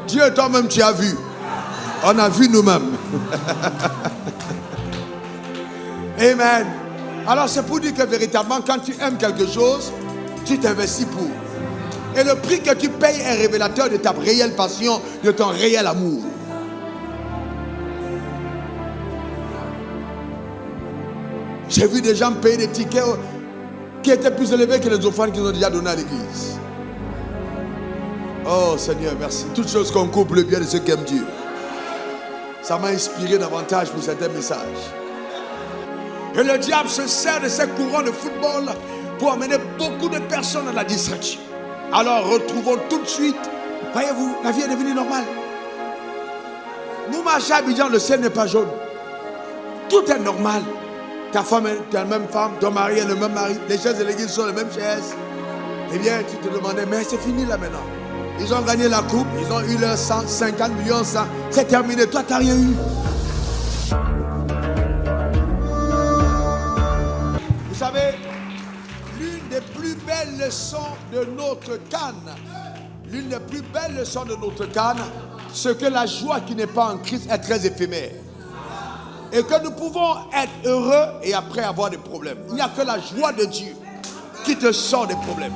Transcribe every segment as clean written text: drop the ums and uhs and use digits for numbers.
Dieu, toi-même, tu as vu. On a vu nous-mêmes. Amen. Alors c'est pour dire que véritablement, quand tu aimes quelque chose, tu t'investis pour. Et le prix que tu payes est révélateur de ta réelle passion, de ton réel amour. J'ai vu des gens payer des tickets qui étaient plus élevés que les offrandes qu'ils ont déjà données à l'église. Oh Seigneur, merci. Toutes choses concourent pour le bien de ceux qui aiment Dieu. Ça m'a inspiré davantage pour certains messages. Et le diable se sert de ces courants de football pour amener beaucoup de personnes à la distraction. Alors retrouvons tout de suite, voyez-vous, la vie est devenue normale. Nous marchons à Abidjan, le ciel n'est pas jaune. Tout est normal. Ta femme est la même femme, ton mari est le même mari, les chaises de l'église sont les mêmes chaises. Eh bien, tu te demandais, mais c'est fini là maintenant. Ils ont gagné la coupe, ils ont eu leurs 150 millions, c'est terminé, toi tu n'as rien eu. Vous savez, l'une des plus belles leçons de notre Cannes, c'est que la joie qui n'est pas en Christ est très éphémère. Et que nous pouvons être heureux et après avoir des problèmes. Il n'y a que la joie de Dieu qui te sort des problèmes.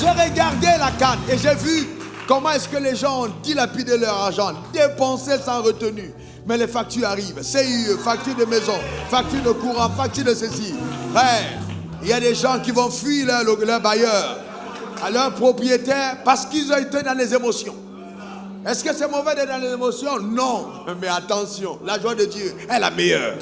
J'ai regardé la Cannes et j'ai vu comment est-ce que les gens ont dilapidé leur argent, dépensé sans retenue. Mais les factures arrivent, CIE, facture de maison, facture de courant, facture de ceci. Frère, il y a des gens qui vont fuir leur bailleur, à leur propriétaire, parce qu'ils ont été dans les émotions. Est-ce que c'est mauvais d'être dans les émotions? Non, mais attention, la joie de Dieu est la meilleure.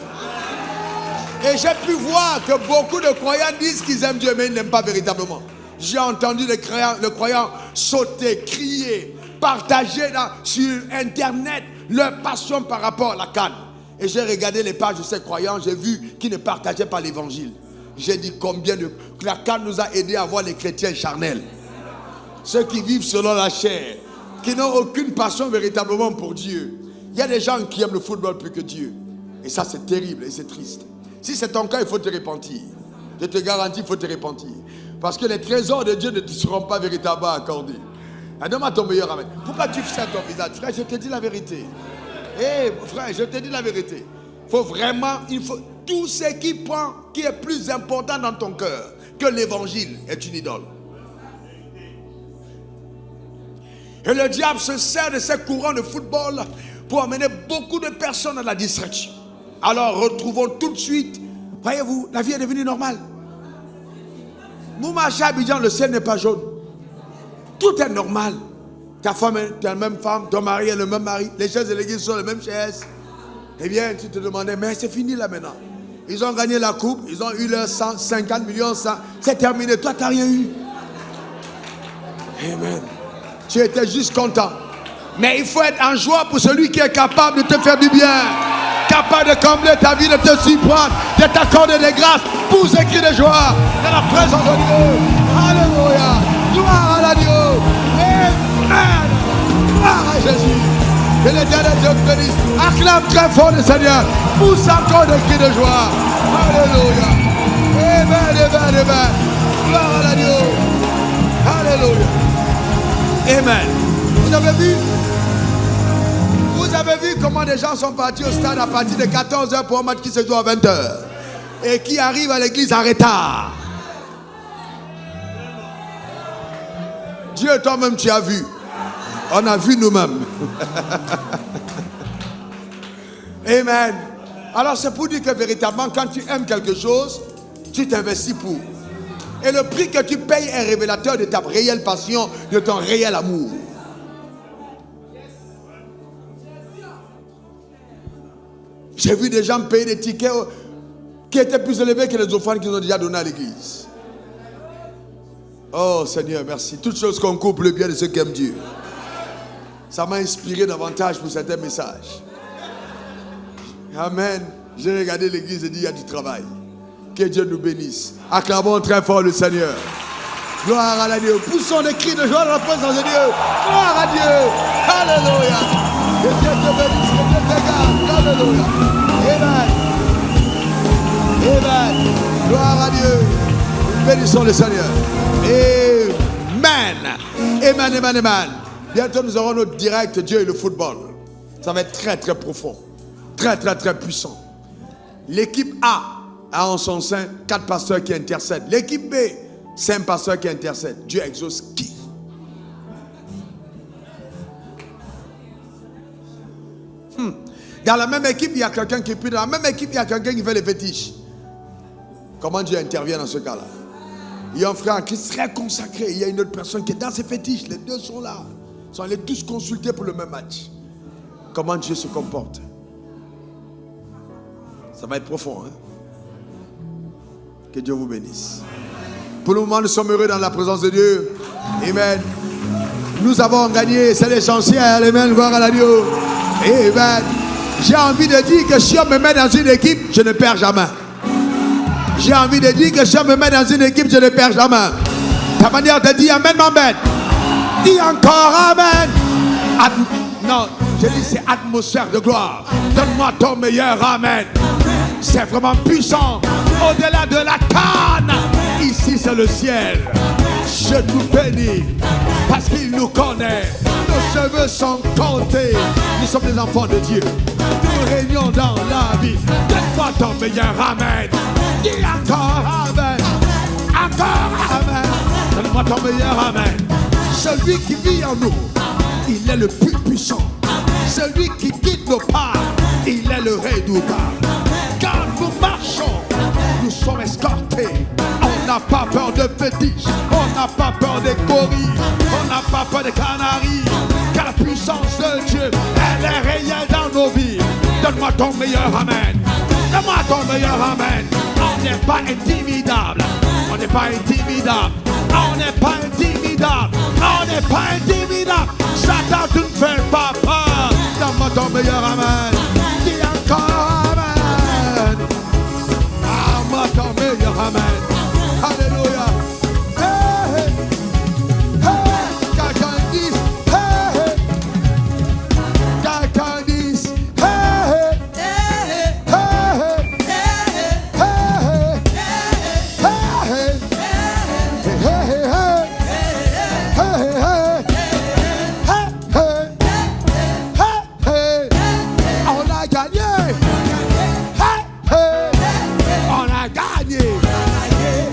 Et j'ai pu voir que beaucoup de croyants disent qu'ils aiment Dieu, mais ils n'aiment pas véritablement. J'ai entendu les croyants sauter, crier, partager sur Internet leur passion par rapport à la Cannes. Et j'ai regardé les pages de ces croyants, j'ai vu qu'ils ne partageaient pas l'évangile. J'ai dit combien la Cannes nous a aidés à voir les chrétiens charnels. Ceux qui vivent selon la chair, qui n'ont aucune passion véritablement pour Dieu. Il y a des gens qui aiment le football plus que Dieu. Et ça c'est terrible et c'est triste. Si c'est ton cas, il faut te repentir. Je te garantis, il faut te repentir. Parce que les trésors de Dieu ne te seront pas véritablement accordés. Donne-moi ton meilleur amen. Pourquoi tu fais ton visage? Frère, je te dis la vérité. Frère, je te dis la vérité. Tout ce qui est plus important dans ton cœur que l'évangile est une idole. Et le diable se sert de ces courants de football pour amener beaucoup de personnes à la distraction. Alors retrouvons tout de suite, voyez-vous, la vie est devenue normale. Nous marchons à Abidjan, le ciel n'est pas jaune. Tout est normal. Ta femme est la même femme, ton mari est le même mari, les chaises de l'église sont les mêmes chaises. Eh bien, tu te demandais, mais c'est fini là maintenant. Ils ont gagné la coupe, ils ont eu leurs 150 millions, c'est terminé, toi tu n'as rien eu. Amen. Tu étais juste content. Mais il faut être en joie pour celui qui est capable de te faire du bien. Capable de combler ta vie, de te surprendre, de t'accorder des grâces. Pour ce cri de joie dans la présence de Dieu. Alléluia. Gloire à Dieu. Amen. Gloire à Jésus. Que l'Éternel Dieu te bénisse. Acclame très fort le Seigneur. Pousse encore des cris de joie. Alléluia. Amen, amen, amen. Gloire à Dieu. Alléluia. Amen. Vous avez vu comment des gens sont partis au stade à partir de 14h pour un match qui se joue à 20h et qui arrivent à l'église en retard. Dieu, toi-même, tu as vu. On a vu nous-mêmes. Amen. Alors c'est pour dire que véritablement, quand tu aimes quelque chose, tu t'investis pour. Et le prix que tu payes est révélateur de ta réelle passion, de ton réel amour. J'ai vu des gens payer des tickets qui étaient plus élevés que les offrandes qu'ils ont déjà données à l'église. Oh Seigneur, merci. Toutes choses concourent pour le bien de ceux qui aiment Dieu. Ça m'a inspiré davantage pour certains messages. Amen. J'ai regardé l'église et dit, il y a du travail. Que Dieu nous bénisse. Acclamons très fort le Seigneur. Gloire à Dieu. Poussons des cris de joie dans la présence de Dieu. Gloire à Dieu. Alléluia. Que Dieu te bénisse, que Dieu te garde. Alléluia. Amen. Amen. Gloire à Dieu. Bénissons le Seigneur. Amen. Amen, amen, amen. Bientôt, nous aurons notre direct Dieu et le football. Ça va être très, très profond. Très, très, très puissant. L'équipe A en son sein 4 pasteurs qui intercèdent. L'équipe B, 5 pasteurs qui intercèdent. Dieu exauce qui? Dans la même équipe, il y a quelqu'un qui prie. Dans la même équipe, il y a quelqu'un qui fait les fétiches. Comment Dieu intervient dans ce cas-là? Il y a un frère qui serait consacré. Il y a une autre personne qui est dans ses fétiches. Les deux sont là. Ils sont allés tous consulter pour le même match. Comment Dieu se comporte? Ça va être profond. Hein? Que Dieu vous bénisse. Pour le moment, nous sommes heureux dans la présence de Dieu. Amen. Nous avons gagné. C'est l'essentiel. Amen. Gloire à Dieu. Amen. J'ai envie de dire que si on me met dans une équipe, je ne perds jamais. J'ai envie de dire que si on me met dans une équipe, je ne perds jamais. Ta manière de dire Amen, m'embête. Dis encore Amen. Non, je dis c'est atmosphère de gloire. Donne-moi ton meilleur Amen. C'est vraiment puissant. Au-delà de la canne, ici c'est le ciel. Je nous bénis parce qu'il nous connaît. Nos cheveux sont comptés. Nous sommes des enfants de Dieu. Nous régnons dans la vie. Donne-moi ton meilleur Amen. Dis encore Amen. Encore Amen. Donne-moi ton meilleur Amen. Celui qui vit en nous, il est le plus puissant. Celui qui guide nos pas, il est le redoutable. Quand nous marchons, nous sommes escortés. On n'a pas peur de fétiches, on n'a pas peur des gorilles, on n'a pas peur des canaris. Car la puissance de Dieu, elle est réelle dans nos vies. Donne-moi ton meilleur Amen. Donne-moi ton meilleur Amen. On n'est pas intimidable. On n'est pas intimidable. On n'est pas intimidable. On n'est pas intimidable. Satan, tu ne fais pas peur. Donne-moi ton meilleur Amen. Dis encore Amen. Donne-moi ton meilleur Amen. Alléluia. Hey, hey. Hey. Quelqu'un dit hey, hey. Quelqu'un dit hey, hey. Hey, hey. On a gagné. On a gagné.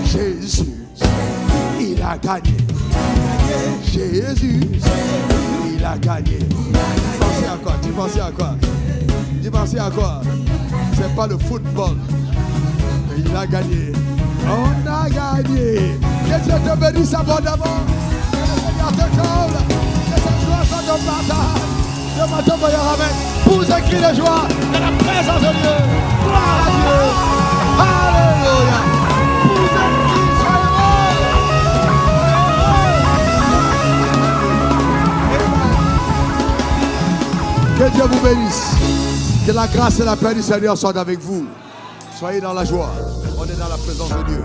Jésus, il a gagné. Jésus, il a gagné. Tu pensais à quoi? Tu pensais à quoi? Tu pensais à quoi? C'est pas le football. Mais il a gagné. On a gagné. Que Dieu te bénisse abondamment. Que le Seigneur te comble. Que cette joie soit ton partage. Donne-moi ton meilleur Amen. Pousse un cri de joie dans la présence de Dieu. Gloire à Dieu. Alléluia. Pousse un cri, soyez heureux. Que Dieu vous bénisse. Que la grâce et la paix du Seigneur soient avec vous. Soyez dans la joie. On est dans la présence de Dieu.